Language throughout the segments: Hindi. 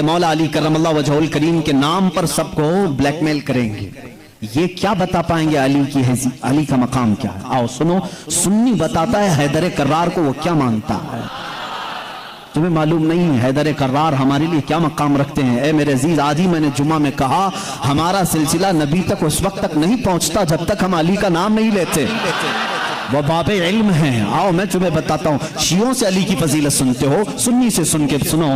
मौला अली करमल्लाहु वजहुल करीम के नाम पर सबको ब्लैकमेल करेंगे। ये क्या बता पाएंगे अली का मकाम क्या है? आओ सुनो, सुन्नी बताता है हैदर कर्रार को वो क्या मानता है। तुम्हें मालूम नहीं है हैदर कर्रार हमारे लिए क्या मकाम रखते हैं। ए मेरे अजीज, आज ही मैंने जुम्मा में कहा हमारा सिलसिला नबी तक उस वक्त तक नहीं पहुंचता जब तक हम अली का नाम नहीं लेते। वो बाबे इल्म हैं। आओ मैं तुम्हें बताता हूँ, शियों से अली की फजीलत सुनते हो, सुन्नी से सुन के सुनो।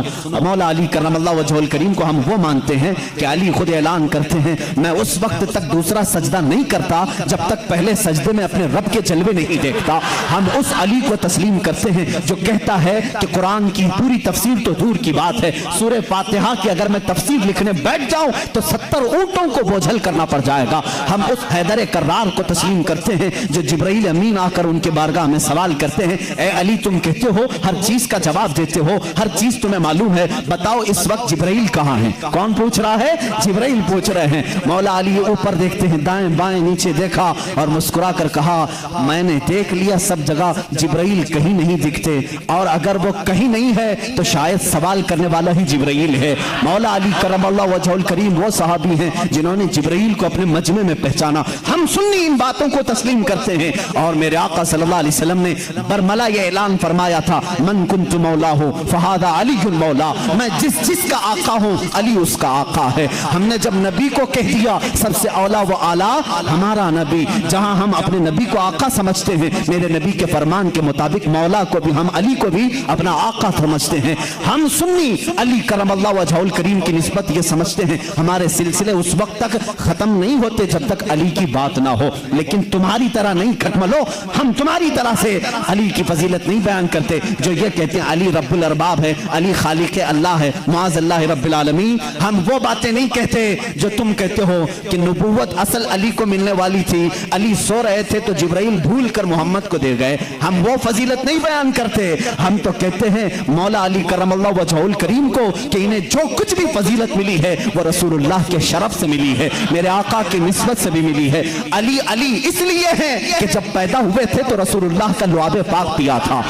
मौला अली करमल्लाहु वजहुल करीम को हम वो मानते हैं कि अली खुद ऐलान करते हैं मैं उस वक्त तक दूसरा सजदा नहीं करता जब तक पहले सजदे में अपने रब के जलवे नहीं देखता। हम उस अली को तस्लीम करते हैं जो कहता है कि कुरान की पूरी तफसीर तो दूर की बात है, सूरह फातिहा की अगर मैं तफसीर लिखने बैठ जाऊं तो 70 ऊंटों को बोझल करना पड़ जाएगा। हम उस हैदर कर्रार को तस्लीम करते हैं जो जिब्राइल अमीन आकर उनके बारगाह में सवाल करते हैं, ए अली तुम कहते हो हर चीज का जवाब देते हो, हर चीज तुम्हें मालूम है, बताओ इस वक्त जिब्राइल कहां है? कौन पूछ रहा है? जिब्राइल पूछ रहे हैं। मौला अली ऊपर देखते हैं, दाएं बाएं नीचे देखा और मुस्कुरा कर कहा मैंने देख लिया सब जगह जिब्राइल कहीं नहीं दिखते, और अगर वो कहीं नहीं है तो शायद सवाल करने वाला ही जिब्राइल है। मौला अली करमल्लाहु वजहुल करीम वो सहाबी हैं जिन्होंने जिब्राइल को अपने मजमे में पहचाना। हम सुन्नी इन बातों को तस्लीम करते हैं। और मेरे आका सल्लल्लाहु अलैहि वसल्लम ने बरमला ये ऐलान फरमाया था, मन कुन्तु मौला हो फहादा अलीयुल मौला, मैं जिसका आका हूं अली उसका आका है। हमने जब नबी को कह दिया सबसे औला व आला हमारा नबी, जहां हम अपने नबी को आका समझते हैं, मेरे नबी के फरमान के मुताबिक मौला को भी हम अली को भी अपना आका समझते हैं। हम सुन्नी अली करमल्लाहु वजहुल करीम की निस्बत ये समझते हैं हमारे सिलसिले उस वक्त तक खत्म नहीं होते जब तक अली की बात ना हो। लेकिन तुम्हारी तरह नहीं खत्मलो, हम तुम्हारी तरह से अली की फजीलत नहीं बयान करते जो ये कहते हैं अली रब्बुल अरबाब है, अली खालिक अल्लाह है, मुआज़ अल्लाह रब्बिल आलमीन। हम वो बातें नहीं कहते जो तुम कहते हो कि नबूवत असल अली को मिलने वाली थी, अली सो रहे थे तो जिब्राइल भूल कर मोहम्मद को दे गए। हम वो फजीलत नहीं बयान करते। हम तो कहते हैं मौला अली करमल्लाहु वजहुल करीम को कि इन्हें जो कुछ भी फजीलत मिली है वो रसूलुल्लाह के शरफ से मिली है, मेरे आका की निस्बत से भी मिली है। अली अली इसलिए है कि जब पैदा हुए थे तो रसूलुल्लाह का लुआबे पाक पिया था।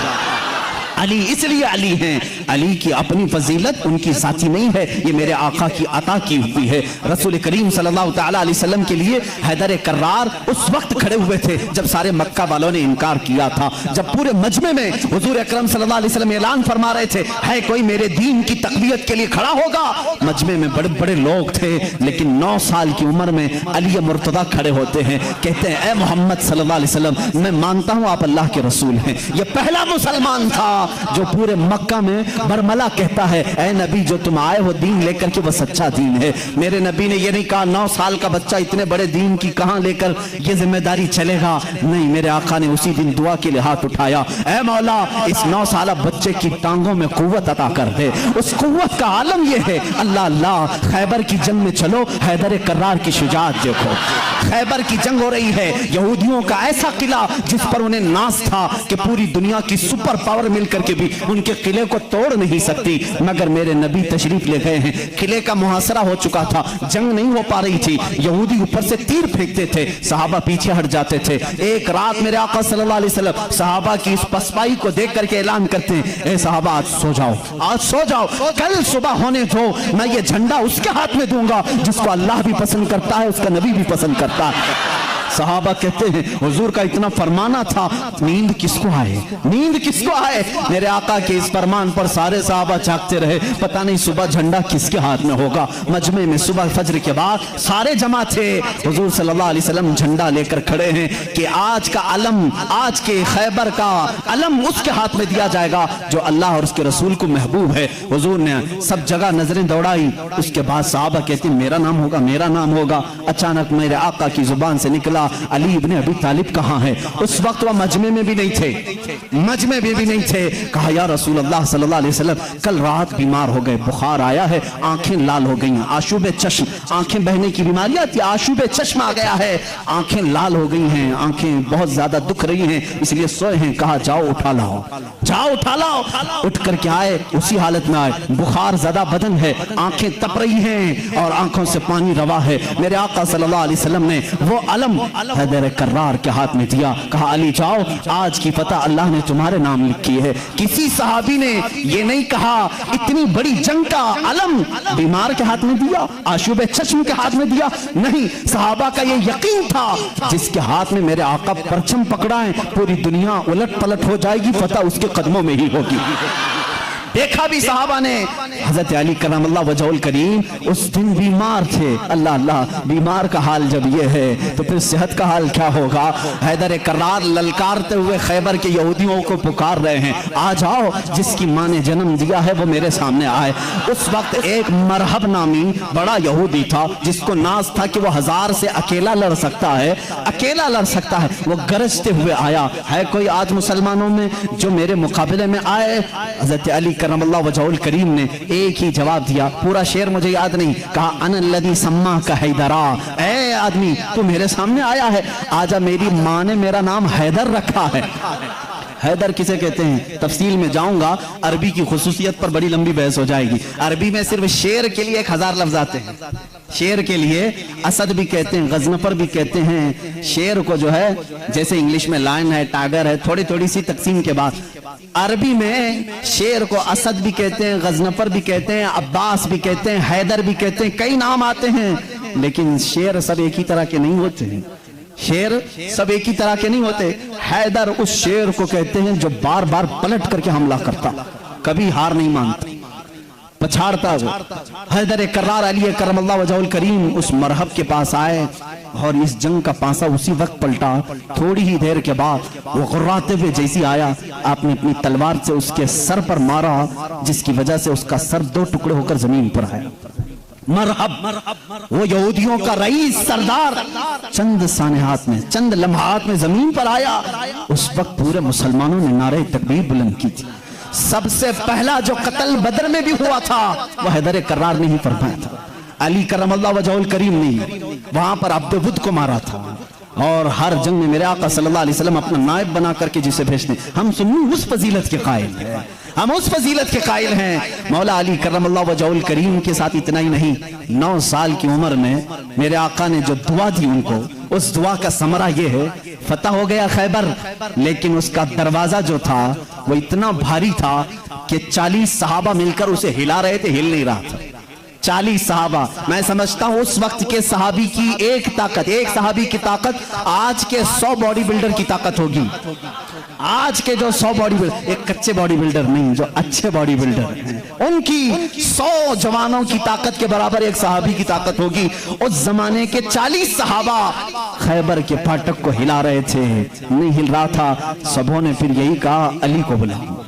अली इसलिए अली हैं, अली की अपनी फजीलत उनकी साथी नहीं है, ये मेरे आका की अता की हुई है। रसूल करीम सल्लल्लाहु तआला अलैहि वसल्लम के लिए हैदर कर्रार उस वक्त खड़े हुए थे जब सारे मक्का वालों ने इनकार किया था, जब पूरे मजमे में हुजूर अकरम सल्लल्लाहु अलैहि वसल्लम ऐलान फरमा रहे थे है कोई मेरे दीन की तकवीयत के लिए खड़ा होगा। मजमे में बड़े बड़े लोग थे, लेकिन 9 साल की उम्र में अली मुर्तदा खड़े होते हैं, कहते हैं ए मोहम्मद सल्लल्लाहु अलैहि वसल्लम मैं मानता हूं आप अल्लाह के रसूल हैं। ये पहला मुसलमान था जो पूरे मक्का में बरमला कहता है ऐ नबी जो तुम आए हो दीन लेकर के वो सच्चा दीन है। मेरे नबी ने ये नहीं कहा 9 साल का बच्चा इतने बड़े दीन की कहां लेकर ये जिम्मेदारी चलेगा, नहीं, मेरे आका ने उसी दिन दुआ के लिए हाथ उठाया, ऐ मौला इस 9 साल बच्चे की टांगों में कुव्वत अता कर दे। उस कुव्वत का आलम यह है, अल्लाह अल्लाह खैबर की जंग में चलो, हैदर कर्रार की शुजाअत देखो। खैबर की जंग हो रही है, यहूदियों का ऐसा किला जिस पर उन्हें नाज था कि पूरी दुनिया की सुपर पावर मिलकर के भी उनके किले को तोड़ नहीं सकती, मगर मेरे नबी तशरीफ ले गए हैं। किले का मुहासरा हो चुका था, जंग नहीं हो पा रही थी, यहूदी ऊपर से तीर फेंकते थे, सहाबा पीछे हट जाते थे। एक रात मेरे आका सल्लल्लाहु अलैहि वसल्लम सहाबा की इस पसपाई को देख करके ऐलान करते हैं, ए सहाबा आज सो जाओ, आज सो जाओ, कल सुबह होने दो, मैं ये झंडा उसके हाथ में दूंगा जिसको अल्लाह भी पसंद करता है, उसका नबी भी पसंद करता है। सहाबा कहते हैं हुजूर का इतना फरमाना था, नींद किसको आए, नींद किसको आए। मेरे आका के इस फरमान पर सारे सहाबा जागते रहे, पता नहीं सुबह झंडा किसके हाथ में होगा। मजमे में सुबह फजर के बाद सारे जमा थे, हुजूर सल्लल्लाहु अलैहि वसल्लम झंडा लेकर खड़े हैं कि आज का अलम, आज के खैबर का अलम उसके हाथ में दिया जाएगा जो अल्लाह और उसके रसूल को महबूब है। हुजूर ने सब जगह नजरें दौड़ाई, उसके बाद सहाबा कहते मेरा नाम होगा, मेरा नाम होगा। अचानक मेरे आका की जुबान से निकला अली इब्ने अबी तालिब कहां है। उस वक्त वह मजमे में भी नहीं थे, मजमे में भी नहीं थे। कहा या रसूल अल्लाह सल्लल्लाहु अलैहि वसल्लम कल रात बीमार हो गए, बुखार आया है, आंखें लाल हो गई, आशूबे चश्म, आंखें बहने की बीमारी आती है, आशूबे चश्म आ गया है, आंखें लाल हो गई हैं, आंखें बहुत ज्यादा दुख रही हैं, इसलिए सोए हैं। कहा जाओ उठा लाओ, जाओ उठा लाओ। उठ करके आए, उसी हालत में आए, बुखार ज़्यादा बदन है, आंखें तप रही हैं और आंखों से पानी रवा है। मेरे आका सल्लल्लाहु अलैहि वसल्लम ने वो अलम हैदर कर्रार के हाथ में दिया, कहा अली जाओ, आज की फतह अल्लाह ने तुम्हारे नाम लिखी है। किसी सहाबी ने ये नहीं कहा इतनी बड़ी जंग का अलम बीमार के हाथ में दिया, आशूब चश्म के हाथ में दिया, नहीं, सहाबा का ये यकीन था जिसके हाथ में मेरे आका परचम पकड़ा है पूरी दुनिया उलट पलट हो जाएगी, फतह उसके कदमों में ही होगी। देखा भी सहाबा ने, हजरत अली करमल्लाहु वजहुल करीम उस दिन बीमार थे। अल्लाह अल्लाह, बीमार का हाल जब ये है तो फिर सेहत का हाल क्या होगा। हैदर कर्रार ललकारते हुए खैबर के यहूदियों को पुकार रहे हैं, आ जाओ, जिसकी माँ ने जन्म दिया है वो मेरे सामने आए। उस वक्त एक मरहब नामी बड़ा यहूदी था जिसको नाज था कि वो 1000 से अकेला लड़ सकता है, अकेला लड़ सकता है। वो गरजते हुए आया, है कोई आज मुसलमानों में जो मेरे मुकाबले में आए। हजरत अली करमल्लाहु वजहुल करीम ने एक ही जवाब दिया, पूरा शेर मुझे याद नहीं, कहा अनल्लज़ी सम्मा का हैदरा, ए आदमी तू मेरे सामने आया है, आजा, मेरी माँ ने मेरा नाम हैदर रखा है। हैदर किसे कहते हैं तफसील में जाऊंगा, अरबी की खुसूसियत पर बड़ी लंबी बहस हो जाएगी। अरबी में सिर्फ शेर के लिए 1000 लफ्ज आते हैं। शेर के लिए असद भी कहते हैं, गजनफर भी कहते हैं। शेर को जो है जैसे इंग्लिश में लायन है, टाइगर है, थोड़ी थोड़ी सी तकसीम के बाद अरबी में शेर को असद भी कहते हैं, गजनफर भी कहते हैं, अब्बास भी कहते हैं, हैदर भी कहते हैं, कई नाम आते हैं। लेकिन शेर सब एक ही तरह के नहीं होते हैं, शेर सब एक ही तरह के नहीं होते। हैदर उस शेर को कहते हैं जो बार बार पलट करके हमला करता, कभी हार नहीं मानता, पछाड़ता। हैदर कर्रार अली करमल्लाहु वजहुल करीम उस मरहब के पास आए और इस जंग का पासा उसी वक्त पलटा। थोड़ी ही देर के बाद वो गुर्राते हुए जैसी आया, आपने अपनी तलवार से उसके सर पर मारा, जिसकी वजह से उसका सर 2 टुकड़े होकर जमीन पर आया। मरहब, वो यहूदियों का रईस सरदार चंद सानहात में, चंद लम्हात में जमीन पर आया। उस वक्त पूरे मुसलमानों ने नारे तकबीर बुलंद की थी। सबसे पहला जो कत्ल बदर में भी हुआ था वो हैदर कर्रार ने ही फरमाया था। अली करमल्लाहु वजहुल करीम ने वहां पर अब्दुवुद को मारा था। और हर जंग में मेरे आका सल्लल्लाहु अलैहि वसल्लम अपना नायब बना करके जिसे भेजते, हम सुन्नी उस फजीलत के कायल हैं, हम उस फजीलत के कायल हैं। मौला अली करमल्लाहु वजहुल करीम के साथ इतना ही नहीं, 9 साल की उम्र में मेरे आका ने जो दुआ दी उनको, उस दुआ का समरा ये है, फतह हो गया खैबर, लेकिन उसका दरवाजा जो था वो इतना भारी था कि 40 सहाबा मिलकर उसे हिला रहे थे, हिल नहीं रहा था। 40 सहाबा, मैं समझता हूं उस वक्त के सहाबी की एक ताकत, एक सहाबी की ताकत आज के 100 बॉडी बिल्डर की ताकत होगी। आज के जो 100 बॉडी बिल्डर, एक कच्चे बॉडी बिल्डर नहीं, जो अच्छे बॉडी बिल्डर हैं, उनकी 100 जवानों की ताकत के बराबर एक सहाबी की ताकत होगी। उस जमाने के 40 सहाबा खैबर के फाटक को हिला रहे थे, नहीं हिल रहा था। सबों ने फिर यही कहा, अली को बुलाओ,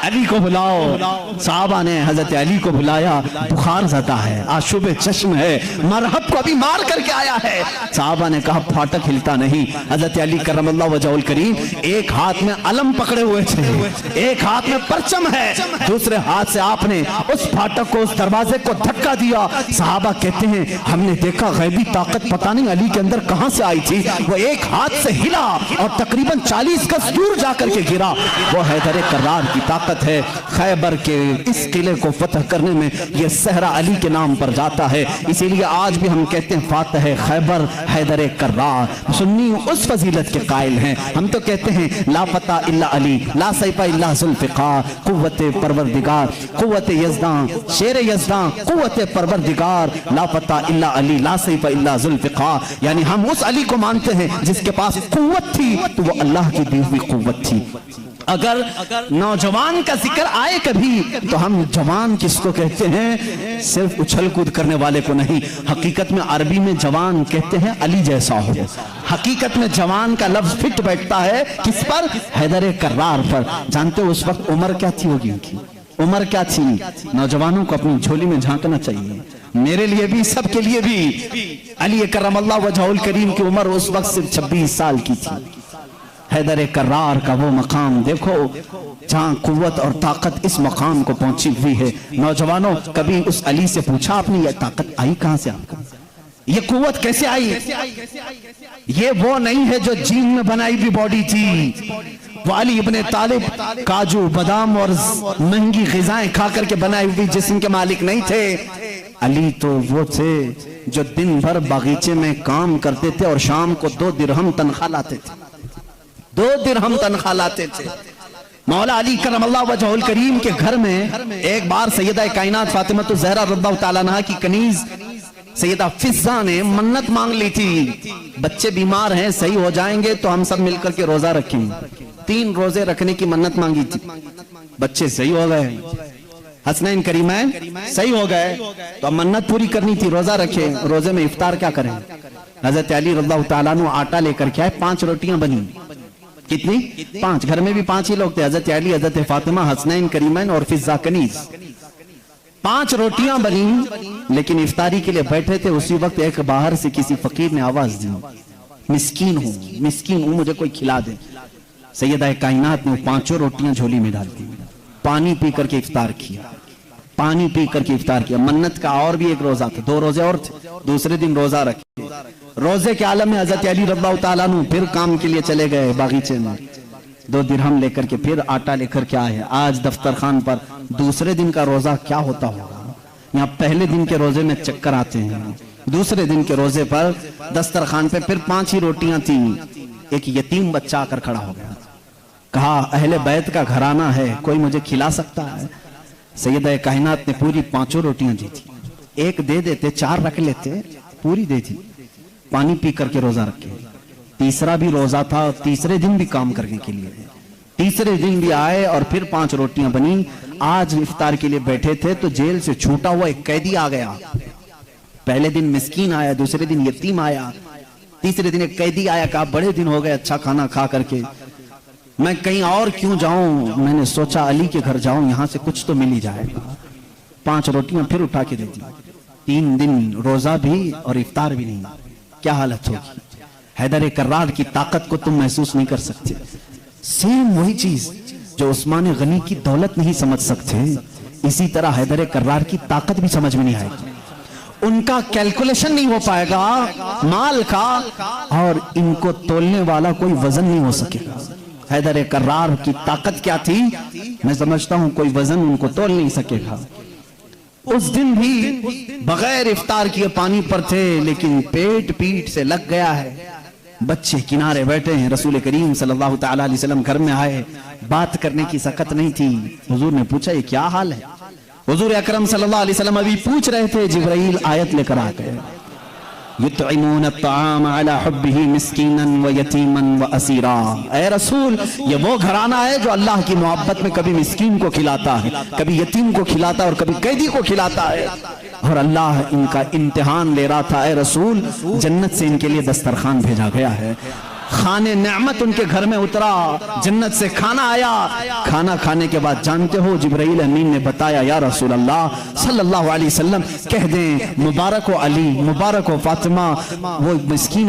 अली को बुलाओ। साहबा ने हजरत अली को बुलाया, बुखार ज़्यादा है, आशुब चश्म है, मरहब को अभी मार करके आया है। साहबा ने कहा फाटक हिलता नहीं। हजरत अली करमल्लाहु वजहुल करीम एक हाथ में अलम पकड़े हुए थे, एक हाथ में परचम है, दूसरे हाथ से आपने उस फाटक को, उस दरवाजे को धक्का दिया। साहबा कहते हैं हमने देखा गैबी ताकत पता नहीं अली के अंदर कहां से आई थी, वो एक हाथ से हिला और तकरीबन 40 गज दूर जाकर के गिरा। वो हैदर कर्रार की ताकत है। खैबर के इस किले को फतह करने में यह सहरा अली के नाम पर जाता है, इसीलिए आज भी हम कहते हैं फातह खैबर हैदर कर्रार। सुन्नी उस फजीलत के कायल हैं। हम तो कहते हैं ला फता इल्ला अली, ला सैफा इल्ला जुल्फिकार, कुव्वत परवरदिगार, कुव्वत यज़दान, शेर यज़दान, कुव्वत परवरदिगार, ला फता इल्ला अली, ला सैफा इल्ला जुल्फिकार। यानी हम उस अली को मानते हैं जिसके पास कुव्वत थी तो वो अल्लाह की दी हुई कुव्वत थी। अगर नौजवान का जिक्र आए कभी तो हम जवान किसको कहते हैं, सिर्फ उछल कूद करने वाले को नहीं। हकीकत में अरबी में जवान कहते हैं अली जैसा हो। हकीकत में जवान का लफ्ज फिट बैठता है किस पर, हैदर कर्रार पर। जानते हो उस वक्त उम्र क्या थी होगी उनकी, उम्र क्या थी? नौजवानों को अपनी झोली में झांकना चाहिए, मेरे लिए भी, सबके लिए भी। अली करमल्लाहु वजहुल करीम की उम्र उस वक्त सिर्फ 26 साल की थी। हैदर कर्रार का वो मकाम देखो जहां कुव्वत और ताकत इस मकाम को पहुंची हुई है। नौजवानों, कभी उस अली से पूछा आपने ये ताकत आई कहां से, आपको ये कुव्वत कैसे आई? ये वो नहीं है जो जिम में बनाई हुई बॉडी थी, वो अली इब्ने तालिब काजू बादाम और महंगी ग़िज़ाएं खा करके बनाई हुई जिस्म के मालिक नहीं थे। अली तो वो थे जो दिन भर बागीचे में काम करते थे और शाम को 2 दिरहम तनख्वाह लाते थे, 2 दिरहम तनख्वाह लाते थे। मौला अली करमल्लाहु वजहुल करीम के घर में एक बार सैयदा कायनात फातिमा ज़हरा रज़ियल्लाहु ताला अन्हा की कनीज सैयदा फिज़्ज़ा ने मन्नत मांग ली थी, बच्चे बीमार हैं, सही हो जाएंगे तो हम सब मिलकर के रोजा रखेंगे। 3 रोजे रखने की मन्नत मांगी थी, बच्चे सही हो गए, हसनैन करीमैन सही हो गए, तो अब मन्नत पूरी करनी थी, रोजा रखे। रोजे में इफ्तार क्या करें? हजरत अली रज़ियल्लाहु ताला अन्हु आटा लेकर के आए, 5 रोटियां बनी। कितनी? 5। घर में भी 5 ही लोग थे, हजरत अली, हजरत फातिमा, हसनैन करीमैन और फिज़्ज़ा कनीज। 5 रोटियां बनी, लेकिन इफ्तारी के लिए बैठे थे। उसी वक्त एक बाहर से किसी फकीर ने आवाज दी, मिस्कीन हूं, मुझे कोई खिला दे। सैयदा कायनात ने 5 रोटियां झोली में डाल दी, पानी पी करके इफ्तार किया, पानी पी करके इफ्तार किया। मन्नत का और भी एक रोजा था, 2 रोजे और थे, दूसरे दिन रोजा रखे। रोजे के आलम में हजरत अली रज़ियल्लाहु ताला अन्हु फिर काम के लिए चले गए बागीचे में, 2 दिरहम लेकर के फिर आटा लेकर के आए। आज दफ्तरखान पर दूसरे दिन का रोजा क्या होता होगा? यहाँ पहले दिन के रोजे में चक्कर आते हैं, दूसरे दिन के रोजे पर दस्तरखान पे फिर 5 ही रोटियां थी। एक यतीम बच्चा आकर खड़ा हो गया, कहा अहले बैत का घराना है, कोई मुझे खिला सकता है? सैयदा कायनात ने पूरी 5 रोटियां दी थी, एक दे देते, 4 रख लेते, पूरी दे दी, पानी पी करके रोजा रखे। तीसरा भी रोजा था, तीसरे दिन भी काम करने के लिए, तीसरे दिन भी आए और फिर 5 रोटियां बनी। आज इफ्तार के लिए बैठे थे तो जेल से छूटा हुआ एक कैदी आ गया। पहले दिन मिस्कीन आया, दूसरे दिन यतीम आया, तीसरे दिन एक कैदी आया, कहा बड़े दिन हो गए अच्छा खाना खा करके, मैं कहीं और क्यों जाऊं, मैंने सोचा अली के घर जाऊं, यहां से कुछ तो मिल ही जाएगा। 5 रोटियां फिर उठा के दे दी। 3 दिन रोजा भी और इफ्तार भी नहीं। क्या हालत होगी? हैदर कर्रार की ताकत को तुम महसूस नहीं कर सकते। सेम वही चीज जो उस्मान गनी की दौलत नहीं समझ सकते, इसी तरह हैदर कर्रार की ताकत भी समझ में नहीं आएगी। उनका कैलकुलेशन नहीं हो पाएगा माल का, और इनको तोलने वाला कोई वजन नहीं हो सकेगा। हैदर कर्रार की ताकत क्या थी, मैं समझता हूं कोई वजन उनको तोल नहीं सकेगा। उस दिन भी बगैर इफ्तार किए पानी पर थे, लेकिन पेट पीठ से लग गया है। बच्चे किनारे बैठे हैं, रसूल करीम सल्लल्लाहु तआला अलैहि वसल्लम घर में आए, बात करने की सकत नहीं थी। हुजूर ने पूछा ये क्या हाल है? हुजूर अकरम सल्लल्लाहु अलैहि वसल्लम अभी पूछ रहे थे, जिब्राइल आयत लेकर आ गए, युतइमून अत्ताम अला हुब्बिही मिस्कीनन व यतीमन व असीरा। ऐ रसूल, ये वो घराना है जो अल्लाह की मोहब्बत में कभी मिस्कीन को खिलाता है, कभी यतीम को खिलाता है और कभी कैदी को खिलाता है, और अल्लाह इनका इम्तिहान ले रहा था। ऐ रसूल, जन्नत से इनके लिए दस्तरखान भेजा गया है, खाने नेमत उनके घर में उतरा, जन्नत से खाना आया। खाना खाने के बाद जानते हो जिब्राइल अमीन ने बताया, या रसूल अल्लाह सल्लल्लाहु अलैहि वसल्लम कह दें मुबारक हो अली, मुबारक हो फातिमा, वो मिस्कीन